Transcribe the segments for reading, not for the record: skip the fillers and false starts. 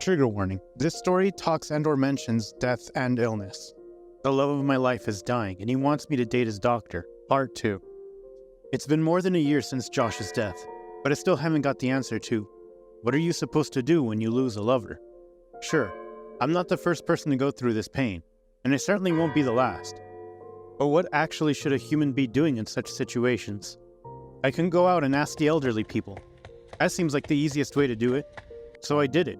Trigger warning. This story talks and/or mentions death and illness. The love of my life is dying, and he wants me to date his doctor. Part 2. It's been more than a year since Josh's death, but I still haven't got the answer to, what are you supposed to do when you lose a lover? Sure, I'm not the first person to go through this pain, and I certainly won't be the last. But what actually should a human be doing in such situations? I can go out and ask the elderly people. That seems like the easiest way to do it, so I did it.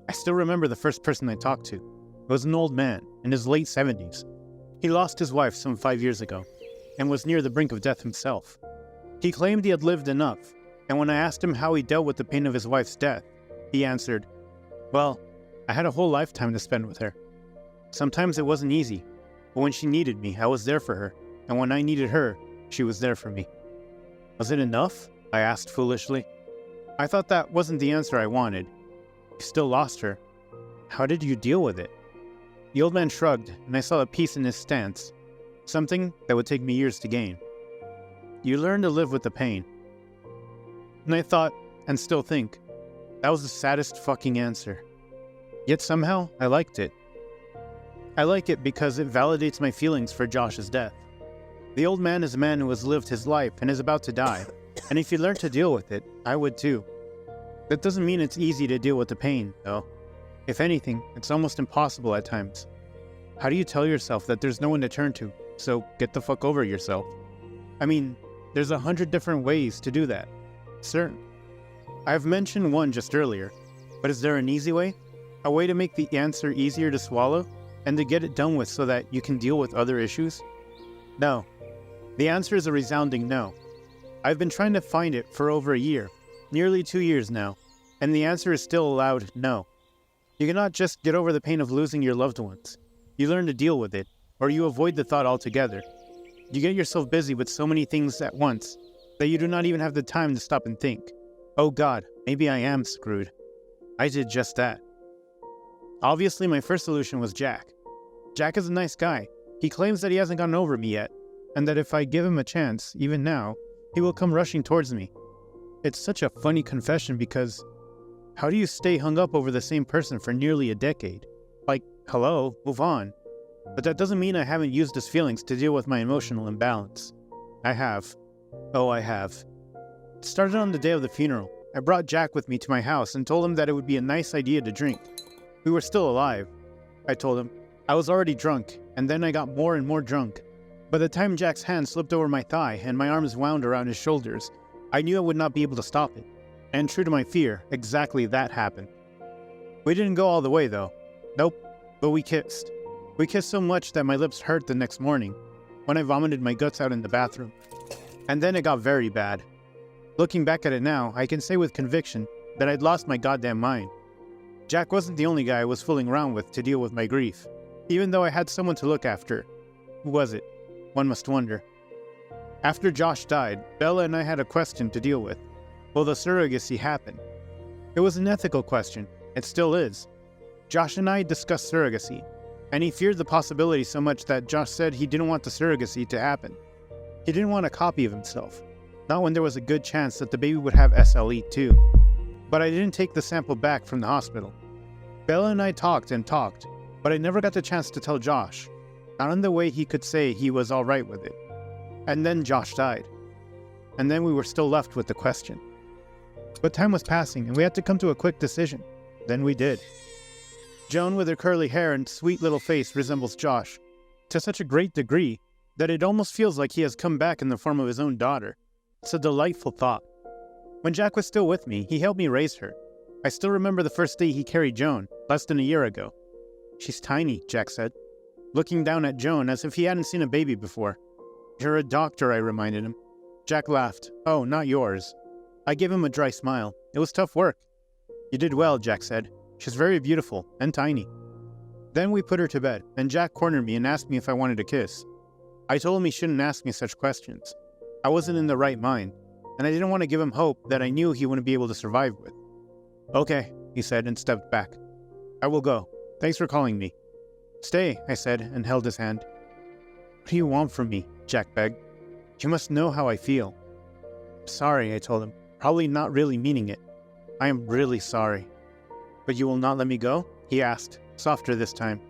I still remember the first person I talked to. It was an old man, in his late 70s. He lost his wife some 5 years ago, and was near the brink of death himself. He claimed he had lived enough, and when I asked him how he dealt with the pain of his wife's death, he answered, well, I had a whole lifetime to spend with her. Sometimes it wasn't easy, but when she needed me, I was there for her, and when I needed her, she was there for me. Was it enough? I asked foolishly. I thought that wasn't the answer I wanted. You still lost her. How did you deal with it? The old man shrugged, and I saw a peace in his stance, something that would take me years to gain. You learn to live with the pain. And I thought, and still think, that was the saddest fucking answer. Yet somehow, I liked it. I like it because it validates my feelings for Josh's death. The old man is a man who has lived his life and is about to die, and if he learned to deal with it, I would too. That doesn't mean it's easy to deal with the pain, though. If anything, it's almost impossible at times. How do you tell yourself that there's no one to turn to, so get the fuck over yourself? I mean, there's 100 different ways to do that. Certain. I've mentioned one just earlier, but is there an easy way? A way to make the answer easier to swallow, and to get it done with so that you can deal with other issues? No. The answer is a resounding no. I've been trying to find it for over a year, nearly 2 years now, and the answer is still a loud no. You cannot just get over the pain of losing your loved ones. You learn to deal with it, or you avoid the thought altogether. You get yourself busy with so many things at once that you do not even have the time to stop and think, oh God, maybe I am screwed. I did just that. Obviously, my first solution was Jack. Jack is a nice guy. He claims that he hasn't gotten over me yet, and that if I give him a chance, even now, he will come rushing towards me. It's such a funny confession because how do you stay hung up over the same person for nearly a decade? Like, hello, move on. But that doesn't mean I haven't used his feelings to deal with my emotional imbalance. I have. Oh, I have. It started on the day of the funeral. I brought Jack with me to my house and told him that it would be a nice idea to drink. We were still alive. I told him. I was already drunk, and then I got more and more drunk. By the time Jack's hand slipped over my thigh and my arms wound around his shoulders, I knew I would not be able to stop it. And true to my fear, exactly that happened. We didn't go all the way though. Nope, but we kissed. We kissed so much that my lips hurt the next morning, when I vomited my guts out in the bathroom. And then it got very bad. Looking back at it now, I can say with conviction that I'd lost my goddamn mind. Jack wasn't the only guy I was fooling around with to deal with my grief, even though I had someone to look after. Who was it? One must wonder. After Josh died, Bella and I had a question to deal with. Will the surrogacy happen? It was an ethical question. It still is. Josh and I discussed surrogacy, and he feared the possibility so much that Josh said he didn't want the surrogacy to happen. He didn't want a copy of himself, not when there was a good chance that the baby would have SLE too. But I didn't take the sample back from the hospital. Bella and I talked and talked, but I never got the chance to tell Josh, not in the way he could say he was alright with it. And then Josh died. And then we were still left with the question. But time was passing, and we had to come to a quick decision. Then we did. Joan, with her curly hair and sweet little face, resembles Josh, to such a great degree that it almost feels like he has come back in the form of his own daughter. It's a delightful thought. When Jack was still with me, he helped me raise her. I still remember the first day he carried Joan, less than a year ago. She's tiny, Jack said, looking down at Joan as if he hadn't seen a baby before. You're a doctor, I reminded him. Jack laughed. Oh, not yours. I gave him a dry smile. It was tough work. You did well, Jack said. She's very beautiful and tiny. Then we put her to bed, and Jack cornered me and asked me if I wanted a kiss. I told him he shouldn't ask me such questions. I wasn't in the right mind, and I didn't want to give him hope that I knew he wouldn't be able to survive with. Okay, he said and stepped back. I will go. Thanks for calling me. Stay, I said and held his hand. What do you want from me? Jack begged. You must know how I feel. Sorry, I told him, probably not really meaning it. I am really sorry. But you will not let me go? He asked, softer this time.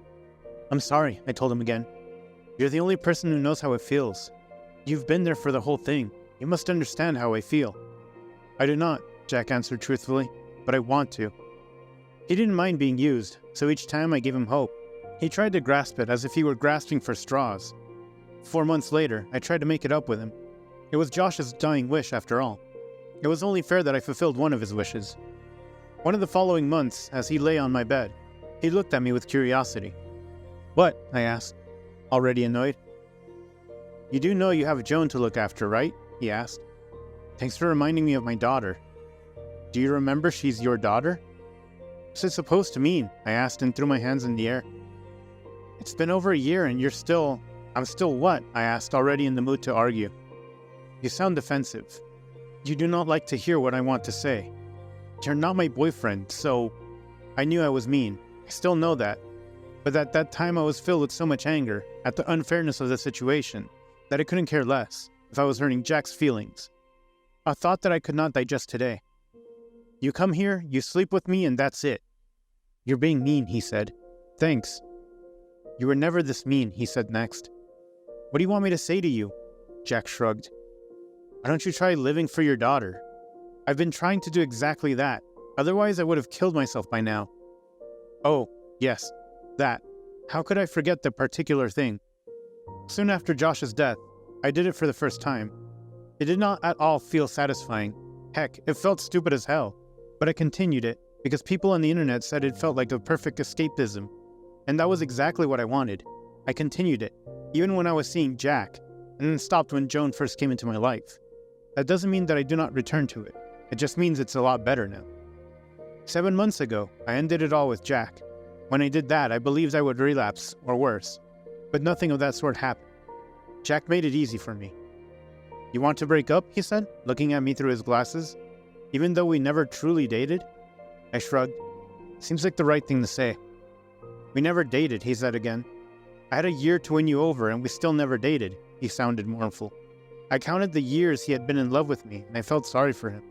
I'm sorry, I told him again. You're the only person who knows how it feels. You've been there for the whole thing. You must understand how I feel. I do not, Jack answered truthfully, but I want to. He didn't mind being used, so each time I gave him hope. He tried to grasp it as if he were grasping for straws. 4 months later, I tried to make it up with him. It was Josh's dying wish, after all. It was only fair that I fulfilled one of his wishes. One of the following months, as he lay on my bed, he looked at me with curiosity. What? I asked, already annoyed. You do know you have Joan to look after, right? He asked. Thanks for reminding me of my daughter. Do you remember she's your daughter? What's it supposed to mean? I asked and threw my hands in the air. It's been over a year and you're still... I'm still what? I asked, already in the mood to argue. You sound defensive. You do not like to hear what I want to say. You're not my boyfriend, so... I knew I was mean. I still know that. But at that time I was filled with so much anger at the unfairness of the situation that I couldn't care less if I was hurting Jack's feelings. A thought that I could not digest today. You come here, you sleep with me, and that's it. You're being mean, he said. Thanks. You were never this mean, he said next. What do you want me to say to you? Jack shrugged. Why don't you try living for your daughter? I've been trying to do exactly that. Otherwise, I would have killed myself by now. Oh, yes, that. How could I forget the particular thing? Soon after Josh's death, I did it for the first time. It did not at all feel satisfying. Heck, it felt stupid as hell. But I continued it, because people on the internet said it felt like a perfect escapism. And that was exactly what I wanted. I continued it, even when I was seeing Jack, and then stopped when Joan first came into my life. That doesn't mean that I do not return to it. It just means it's a lot better now. 7 months ago, I ended it all with Jack. When I did that, I believed I would relapse, or worse. But nothing of that sort happened. Jack made it easy for me. You want to break up? He said, looking at me through his glasses. Even though we never truly dated? I shrugged. Seems like the right thing to say. We never dated, he said again. I had a year to win you over and we still never dated, he sounded mournful. I counted the years he had been in love with me and I felt sorry for him.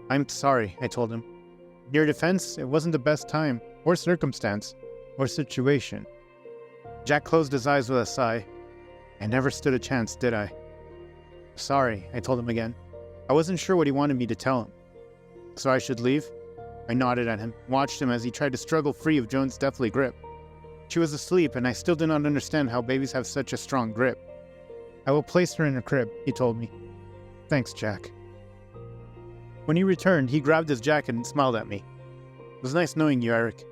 I'm sorry, I told him. In your defense, it wasn't the best time, or circumstance, or situation. Jack closed his eyes with a sigh. I never stood a chance, did I? Sorry, I told him again. I wasn't sure what he wanted me to tell him. So I should leave? I nodded at him, watched him as he tried to struggle free of Joan's deathly grip. She was asleep, and I still did not understand how babies have such a strong grip. I will place her in her crib, he told me. Thanks, Jack. When he returned, he grabbed his jacket and smiled at me. It was nice knowing you, Eric.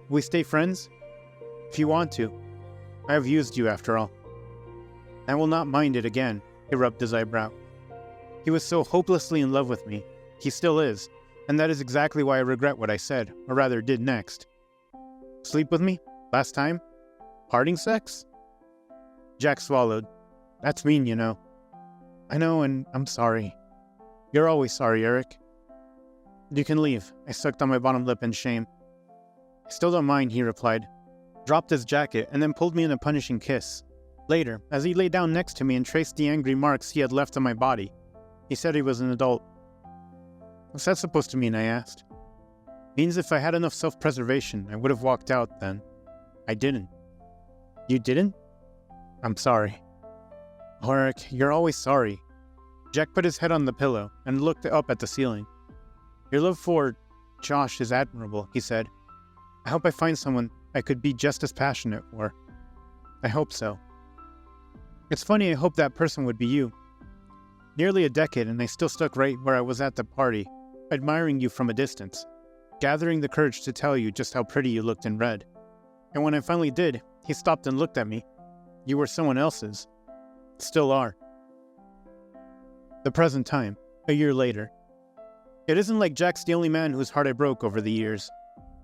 Will we stay friends? If you want to. I have used you, after all. I will not mind it again, he rubbed his eyebrow. He was so hopelessly in love with me. He still is, and that is exactly why I regret what I said, or rather did next. Sleep with me? Last time? Parting sex? Jack swallowed. That's mean, you know. I know, and I'm sorry. You're always sorry, Eric. You can leave. I sucked on my bottom lip in shame. I still don't mind, he replied. Dropped his jacket, and then pulled me in a punishing kiss. Later, as he lay down next to me and traced the angry marks he had left on my body, he said he was an adult. What's that supposed to mean, I asked. Means if I had enough self-preservation, I would have walked out then. I didn't. You didn't? I'm sorry. Oh, Eric, you're always sorry. Jack put his head on the pillow and looked up at the ceiling. Your love for Josh is admirable, he said. I hope I find someone I could be just as passionate for. I hope so. It's funny, I hope that person would be you. Nearly a decade and I still stuck right where I was at the party, admiring you from a distance, gathering the courage to tell you just how pretty you looked in red. And when I finally did, he stopped and looked at me. You were someone else's. Still are. The present time, a year later. It isn't like Jack's the only man whose heart I broke over the years.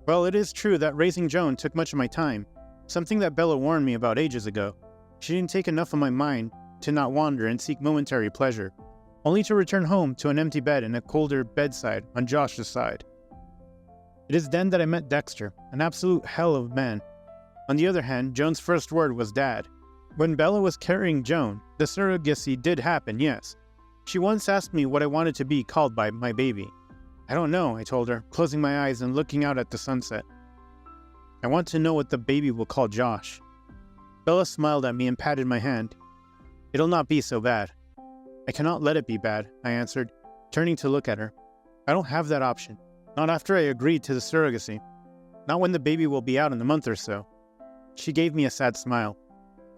Well, it is true that raising Joan took much of my time, something that Bella warned me about ages ago. She didn't take enough of my mind to not wander and seek momentary pleasure, only to return home to an empty bed and a colder bedside on Josh's side. It is then that I met Dexter, an absolute hell of a man. On the other hand, Joan's first word was Dad. When Bella was carrying Joan, the surrogacy did happen, yes. She once asked me what I wanted to be called by my baby. I don't know, I told her, closing my eyes and looking out at the sunset. I want to know what the baby will call Josh. Bella smiled at me and patted my hand. It'll not be so bad. I cannot let it be bad, I answered, turning to look at her. I don't have that option. Not after I agreed to the surrogacy. Not when the baby will be out in a month or so. She gave me a sad smile.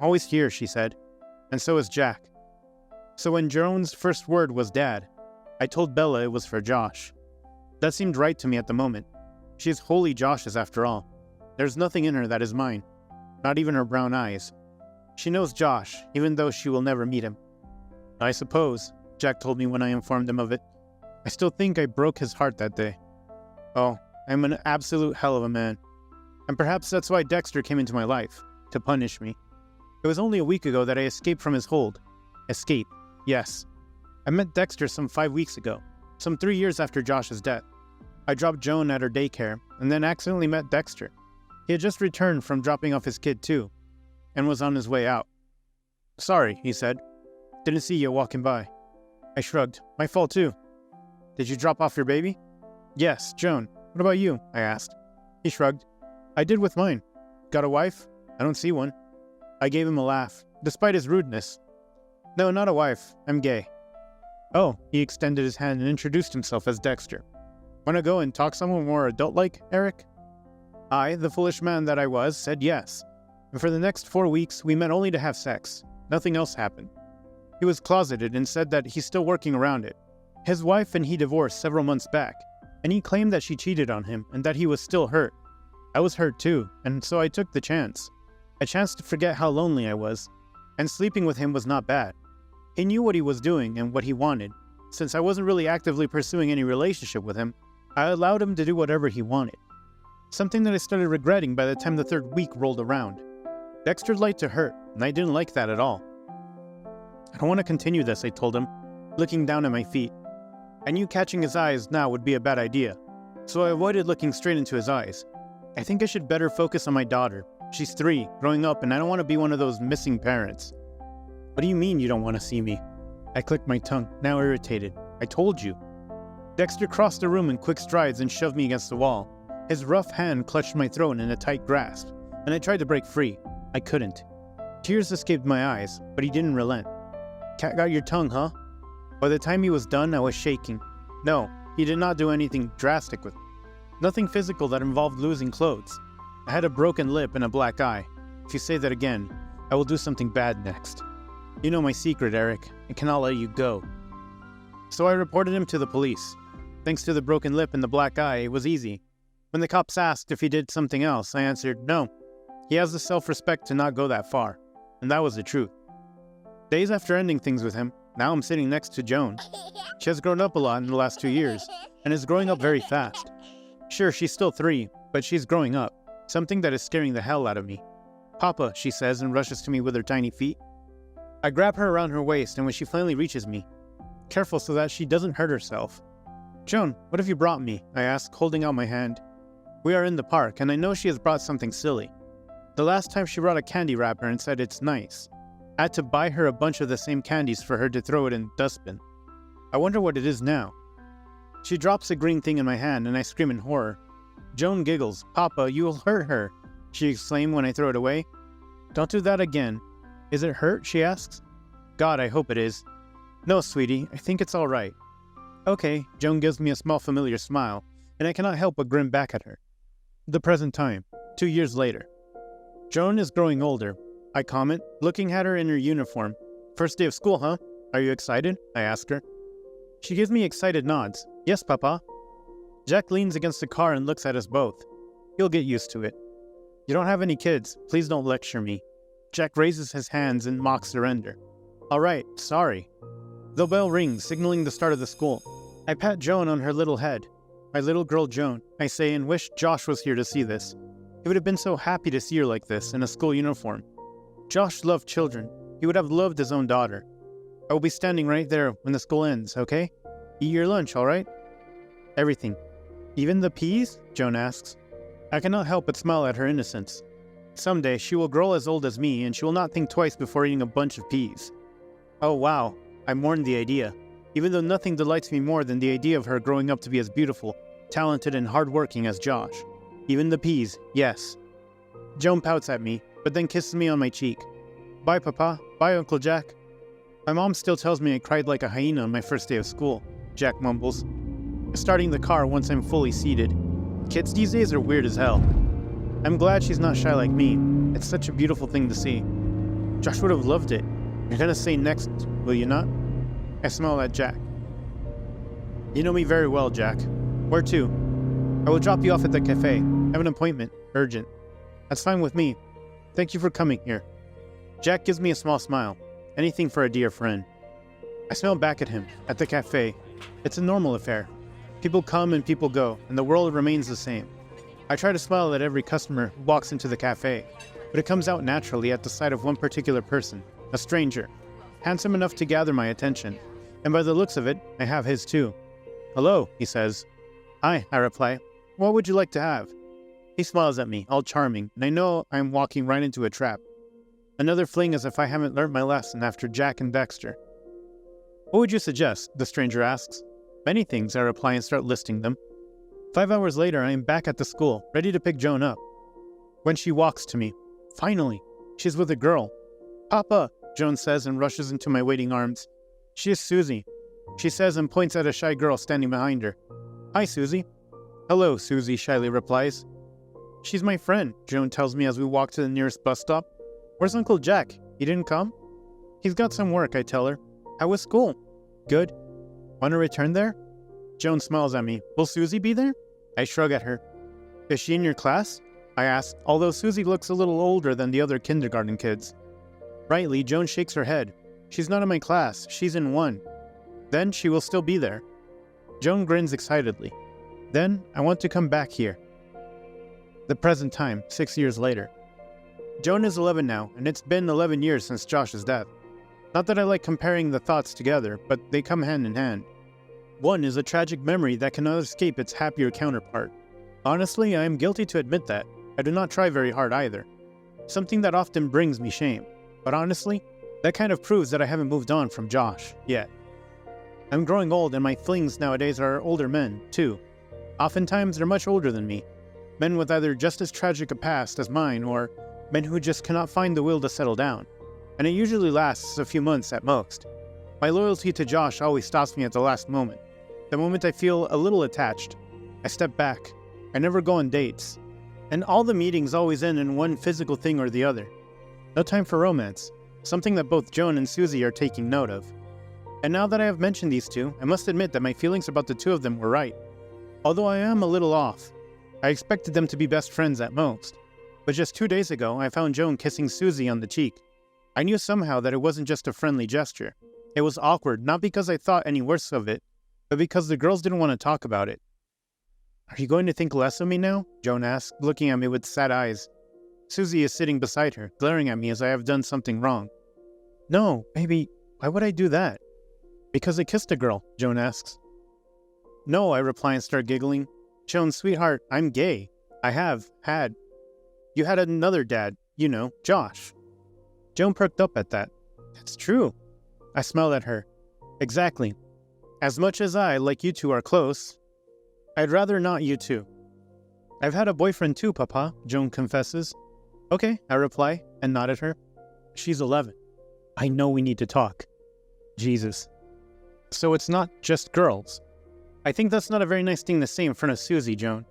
Always here, she said. And so is Jack. So when Joan's first word was Dad, I told Bella it was for Josh. That seemed right to me at the moment. She is wholly Josh's after all. There's nothing in her that is mine. Not even her brown eyes. She knows Josh, even though she will never meet him. I suppose, Jack told me when I informed him of it. I still think I broke his heart that day. Oh, I'm an absolute hell of a man. And perhaps that's why Dexter came into my life, to punish me. It was only a week ago that I escaped from his hold. Escape, yes. I met Dexter some 5 weeks ago, some 3 years after Josh's death. I dropped Joan at her daycare, and then accidentally met Dexter. He had just returned from dropping off his kid too, and was on his way out. Sorry, he said. Didn't see you walking by. I shrugged. My fault too. Did you drop off your baby? Yes, Joan. What about you? I asked. He shrugged. I did with mine. Got a wife? I don't see one. I gave him a laugh, despite his rudeness. No, not a wife. I'm gay. Oh, he extended his hand and introduced himself as Dexter. Wanna go and talk someone more adult-like, Eric? I, the foolish man that I was, said yes. And for the next 4 weeks, we met only to have sex. Nothing else happened. He was closeted and said that he's still working around it. His wife and he divorced several months back, and he claimed that she cheated on him and that he was still hurt. I was hurt too, and so I took the chance. A chance to forget how lonely I was, and sleeping with him was not bad. He knew what he was doing and what he wanted. Since I wasn't really actively pursuing any relationship with him, I allowed him to do whatever he wanted. Something that I started regretting by the time the 3rd week rolled around. Dexter liked to hurt, and I didn't like that at all. I don't want to continue this, I told him, looking down at my feet. I knew catching his eyes now would be a bad idea, so I avoided looking straight into his eyes. I think I should better focus on my daughter. She's 3, growing up, and I don't want to be one of those missing parents. What do you mean you don't want to see me? I clicked my tongue, now irritated. I told you. Dexter crossed the room in quick strides and shoved me against the wall. His rough hand clutched my throat in a tight grasp, and I tried to break free. I couldn't. Tears escaped my eyes, but he didn't relent. Cat got your tongue, huh? By the time he was done, I was shaking. No, he did not do anything drastic with me. Nothing physical that involved losing clothes. I had a broken lip and a black eye. If you say that again, I will do something bad next. You know my secret, Eric. I cannot let you go. So I reported him to the police. Thanks to the broken lip and the black eye, it was easy. When the cops asked if he did something else, I answered no. He has the self-respect to not go that far. And that was the truth. Days after ending things with him, now I'm sitting next to Joan. She has grown up a lot in the last 2 years, and is growing up very fast. Sure, she's still 3, but she's growing up, something that is scaring the hell out of me. Papa, she says and rushes to me with her tiny feet. I grab her around her waist, and when she finally reaches me, careful so that she doesn't hurt herself. Joan, what have you brought me? I ask, holding out my hand. We are in the park, and I know she has brought something silly. The last time she brought a candy wrapper and said it's nice. I had to buy her a bunch of the same candies for her to throw it in the dustbin. I wonder what it is now. She drops a green thing in my hand, and I scream in horror. Joan giggles. Papa, you will hurt her, she exclaimed when I throw it away. Don't do that again. Is it hurt? She asks. God, I hope it is. No, sweetie, I think it's all right. Okay, Joan gives me a small familiar smile, and I cannot help but grin back at her. The present time, 2 years later. Joan is growing older, I comment, looking at her in her uniform. First day of school, huh? Are you excited? I ask her. She gives me excited nods. Yes, Papa. Jack leans against the car and looks at us both. He'll get used to it. You don't have any kids. Please don't lecture me. Jack raises his hands in mock surrender. All right, sorry. The bell rings, signaling the start of the school. I pat Joan on her little head. My little girl Joan, I say, and wish Josh was here to see this. He would have been so happy to see her like this, in a school uniform. Josh loved children. He would have loved his own daughter. I will be standing right there when the school ends, okay? Eat your lunch, all right? Everything. Even the peas? Joan asks. I cannot help but smile at her innocence. Someday, she will grow as old as me, and she will not think twice before eating a bunch of peas. Oh wow, I mourned the idea. even though nothing delights me more than the idea of her growing up to be as beautiful, talented, and hardworking as Josh. Even the peas, yes. Joan pouts at me, but then kisses me on my cheek. Bye, Papa. Bye, Uncle Jack. My mom still tells me I cried like a hyena on my first day of school, Jack mumbles, starting the car once I'm fully seated. Kids these days are weird as hell. I'm glad she's not shy like me. It's such a beautiful thing to see. Josh would have loved it. You're gonna say next, will you not? I smile at Jack. You know me very well, Jack. Where to? I will drop you off at the cafe. I have an appointment. Urgent. That's fine with me. Thank you for coming here. Jack gives me a small smile. Anything for a dear friend. I smile back at him, at the cafe. It's a normal affair. People come and people go, and the world remains the same. I try to smile at every customer who walks into the cafe, but it comes out naturally at the sight of one particular person, a stranger, handsome enough to gather my attention, and by the looks of it, I have his too. Hello, he says. Hi, I reply. What would you like to have? He smiles at me, all charming, and I know I'm walking right into a trap. Another fling as if I haven't learnt my lesson after Jack and Dexter. What would you suggest? The stranger asks. Many things, I reply and start listing them. 5 hours later, I am back at the school, ready to pick Joan up. When she walks to me. Finally, she's with a girl. Papa, Joan says and rushes into my waiting arms. She is Susie, she says and points at a shy girl standing behind her. Hi, Susie. Hello, Susie shyly replies. She's my friend, Joan tells me as we walk to the nearest bus stop. Where's Uncle Jack? He didn't come? He's got some work, I tell her. How was school? Good. Want to return there? Joan smiles at me. Will Susie be there? I shrug at her. Is she in your class? I ask, although Susie looks a little older than the other kindergarten kids. Rightly, Joan shakes her head. She's not in my class. She's in one. Then she will still be there. Joan grins excitedly. Then I want to come back here. The present time, 6 years later. Joan is 11 now, and it's been 11 years since Josh's death. Not that I like comparing the thoughts together, but they come hand in hand. One is a tragic memory that cannot escape its happier counterpart. Honestly, I am guilty to admit that. I do not try very hard either. Something that often brings me shame. But honestly, that kind of proves that I haven't moved on from Josh, yet. I'm growing old, and my flings nowadays are older men, too. Oftentimes, they're much older than me. Men with either just as tragic a past as mine, or men who just cannot find the will to settle down. And it usually lasts a few months at most. My loyalty to Josh always stops me at the last moment. The moment I feel a little attached. I step back. I never go on dates. And all the meetings always end in one physical thing or the other. No time for romance. Something that both Joan and Susie are taking note of. And now that I have mentioned these two, I must admit that my feelings about the two of them were right. Although I am a little off. I expected them to be best friends at most. But just 2 days ago, I found Joan kissing Susie on the cheek. I knew somehow that it wasn't just a friendly gesture. It was awkward, not because I thought any worse of it, but because the girls didn't want to talk about it. Are you going to think less of me now? Joan asked, looking at me with sad eyes. Susie is sitting beside her, glaring at me as I have done something wrong. No, baby, why would I do that? Because I kissed a girl, Joan asks. No, I reply and start giggling. Joan, sweetheart, I'm gay. I have had. You had another dad, you know, Josh. Joan perked up at that. That's true. I smiled at her. Exactly. As much as I, like you two, are close, I'd rather not you two. I've had a boyfriend too, Papa, Joan confesses. Okay, I reply, and nod at her. She's 11. I know we need to talk. Jesus. So it's not just girls. I think that's not a very nice thing to say in front of Susie, Joan.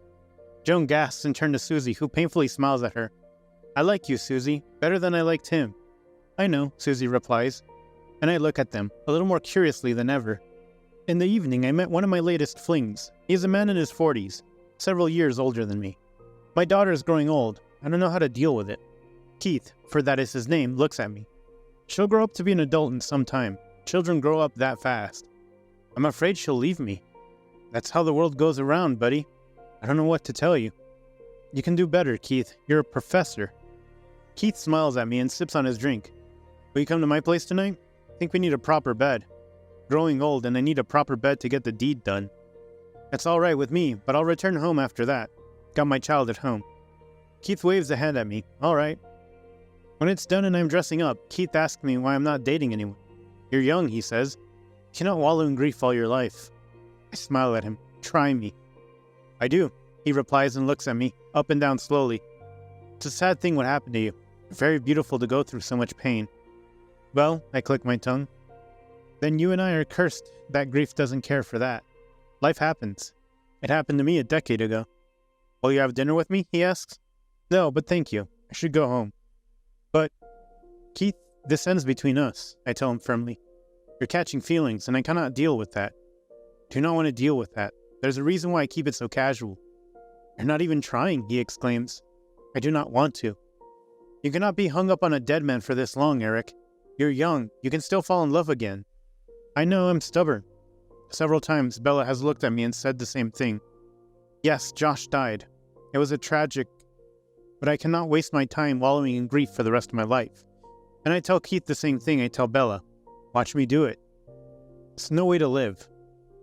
Joan gasps and turns to Susie, who painfully smiles at her. I like you, Susie, better than I liked him. I know, Susie replies, and I look at them, a little more curiously than ever. In the evening, I met one of my latest flings. He is a man in his 40s, several years older than me. My daughter is growing old. I don't know how to deal with it. Keith, for that is his name, looks at me. She'll grow up to be an adult in some time. Children grow up that fast. I'm afraid she'll leave me. That's how the world goes around, buddy. I don't know what to tell you. You can do better, Keith. You're a professor. Keith smiles at me and sips on his drink. Will you come to my place tonight? I think we need a proper bed. Growing old and I need a proper bed to get the deed done. That's all right with me, but I'll return home after that. Got my child at home. Keith waves a hand at me. All right. When it's done and I'm dressing up, Keith asks me why I'm not dating anyone. You're young, he says. cannot wallow in grief all your life. I smile at him. Try me. I do, he replies and looks at me, up and down slowly. It's a sad thing what happened to you. Very beautiful to go through so much pain. Well, I click my tongue. Then you and I are cursed that grief doesn't care for that. Life happens. It happened to me a decade ago. Will you have dinner with me? He asks. No, but thank you. I should go home. But, Keith, this ends between us, I tell him firmly. You're catching feelings, and I cannot deal with that. Do not want to deal with that. There's a reason why I keep it so casual. You're not even trying, he exclaims. I do not want to. You cannot be hung up on a dead man for this long, Eric. You're young. You can still fall in love again. I know I'm stubborn. Several times, Bella has looked at me and said the same thing. Yes, Josh died. It was a tragic, but I cannot waste my time wallowing in grief for the rest of my life. And I tell Keith the same thing I tell Bella. Watch me do it. It's no way to live.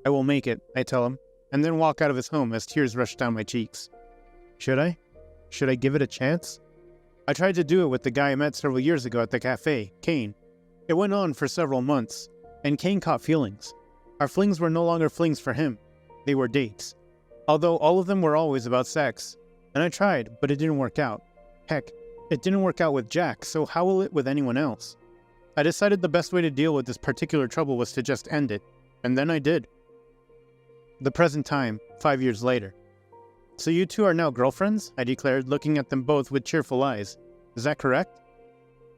I will make it, I tell him, and then walk out of his home as tears rush down my cheeks. Should I? Should I give it a chance? I tried to do it with the guy I met several years ago at the cafe, Kane. It went on for several months, and Kane caught feelings. Our flings were no longer flings for him. They were dates. Although all of them were always about sex. And I tried, but it didn't work out. Heck, it didn't work out with Jack, so how will it with anyone else? I decided the best way to deal with this particular trouble was to just end it. And then I did. The present time, 5 years later. So you two are now girlfriends? I declared, looking at them both with cheerful eyes. Is that correct?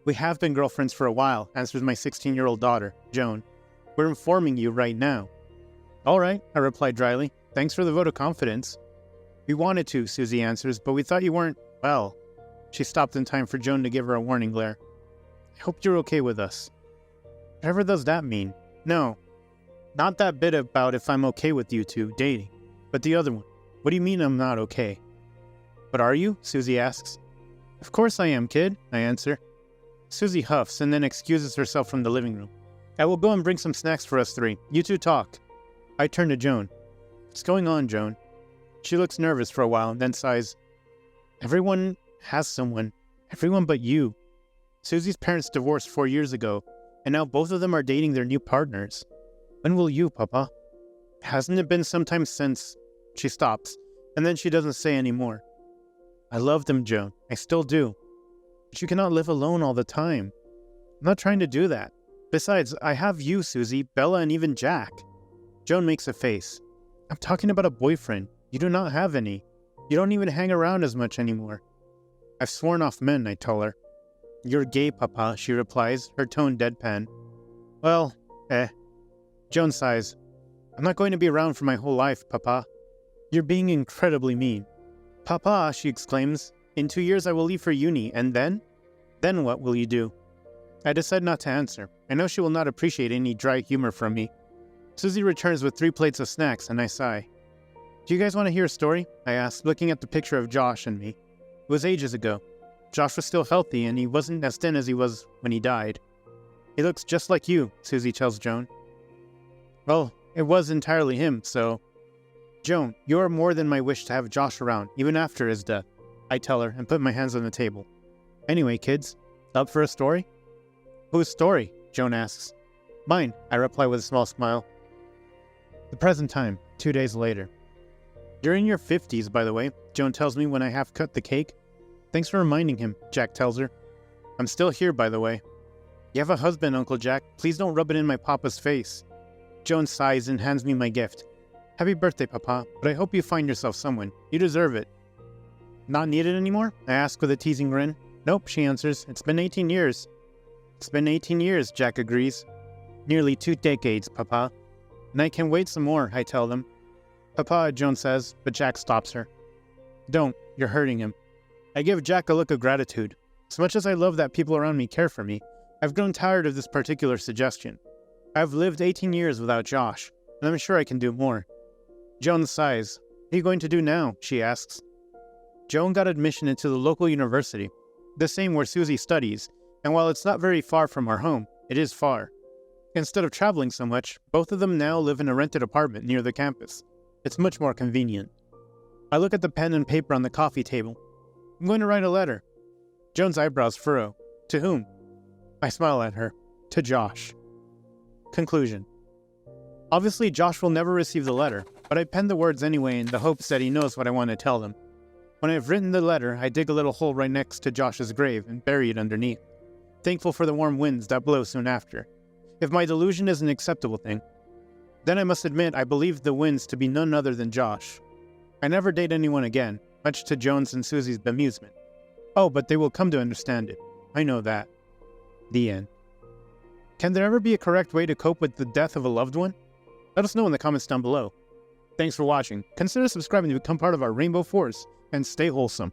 We have been girlfriends for a while, answers my 16-year-old daughter, Joan. We're informing you right now. All right, I replied dryly. Thanks for the vote of confidence. We wanted to, Susie answers, but we thought you weren't, well. She stopped in time for Joan to give her a warning glare. I hope you're okay with us. Whatever does that mean? No. Not that bit about if I'm okay with you two dating, but the other one. What do you mean I'm not okay? But are you? Susie asks. Of course I am, kid, I answer. Susie huffs and then excuses herself from the living room. I will go and bring some snacks for us three. You two talk. I turn to Joan. What's going on, Joan? She looks nervous for a while and then sighs. Everyone has someone. Everyone but you. Susie's parents divorced 4 years ago, and now both of them are dating their new partners. When will you, Papa? Hasn't it been some time since... She stops, and then she doesn't say any more. I love them, Joan. I still do. But you cannot live alone all the time. I'm not trying to do that. Besides, I have you, Susie, Bella, and even Jack. Joan makes a face. I'm talking about a boyfriend. You do not have any. You don't even hang around as much anymore. I've sworn off men, I tell her. You're gay, Papa, she replies, her tone deadpan. Well, Joan sighs. I'm not going to be around for my whole life, Papa. You're being incredibly mean. Papa, she exclaims, in 2 years I will leave for uni, and then? Then what will you do? I decide not to answer. I know she will not appreciate any dry humor from me. Susie returns with 3 plates of snacks, and I sigh. Do you guys want to hear a story? I ask, looking at the picture of Josh and me. It was ages ago. Josh was still healthy, and he wasn't as thin as he was when he died. He looks just like you, Susie tells Joan. Well, it was entirely him, so... Joan, you are more than my wish to have Josh around, even after his death, I tell her and put my hands on the table. Anyway, kids, up for a story? Whose story? Joan asks. Mine, I reply with a small smile. The present time, 2 days later. You're in your 50s, by the way, Joan tells me when I half cut the cake. Thanks for reminding him, Jack tells her. I'm still here, by the way. You have a husband, Uncle Jack. Please don't rub it in my papa's face. Joan sighs and hands me my gift. Happy birthday, Papa, but I hope you find yourself someone. You deserve it. Not needed anymore? I ask with a teasing grin. Nope, she answers. It's been 18 years. It's been 18 years, Jack agrees. Nearly 2 decades, Papa. And I can wait some more, I tell them. Papa, Joan says, but Jack stops her. Don't. You're hurting him. I give Jack a look of gratitude. As much as I love that people around me care for me, I've grown tired of this particular suggestion. I've lived 18 years without Josh, and I'm sure I can do more. Joan sighs. What are you going to do now? She asks. Joan got admission into the local university, the same where Susie studies, and while it's not very far from our home, it is far. Instead of traveling so much, both of them now live in a rented apartment near the campus. It's much more convenient. I look at the pen and paper on the coffee table. I'm going to write a letter. Joan's eyebrows furrow. To whom? I smile at her. To Josh. Conclusion. Obviously, Josh will never receive the letter, but I penned the words anyway in the hopes that he knows what I want to tell him. When I've written the letter, I dig a little hole right next to Josh's grave and bury it underneath, thankful for the warm winds that blow soon after. If my delusion is an acceptable thing, then I must admit I believe the winds to be none other than Josh. I never date anyone again, much to Joan's and Susie's bemusement. Oh, but they will come to understand it. I know that. The end. Can there ever be a correct way to cope with the death of a loved one? Let us know in the comments down below. Thanks for watching. Consider subscribing to become part of our Rainbow Force, and stay wholesome.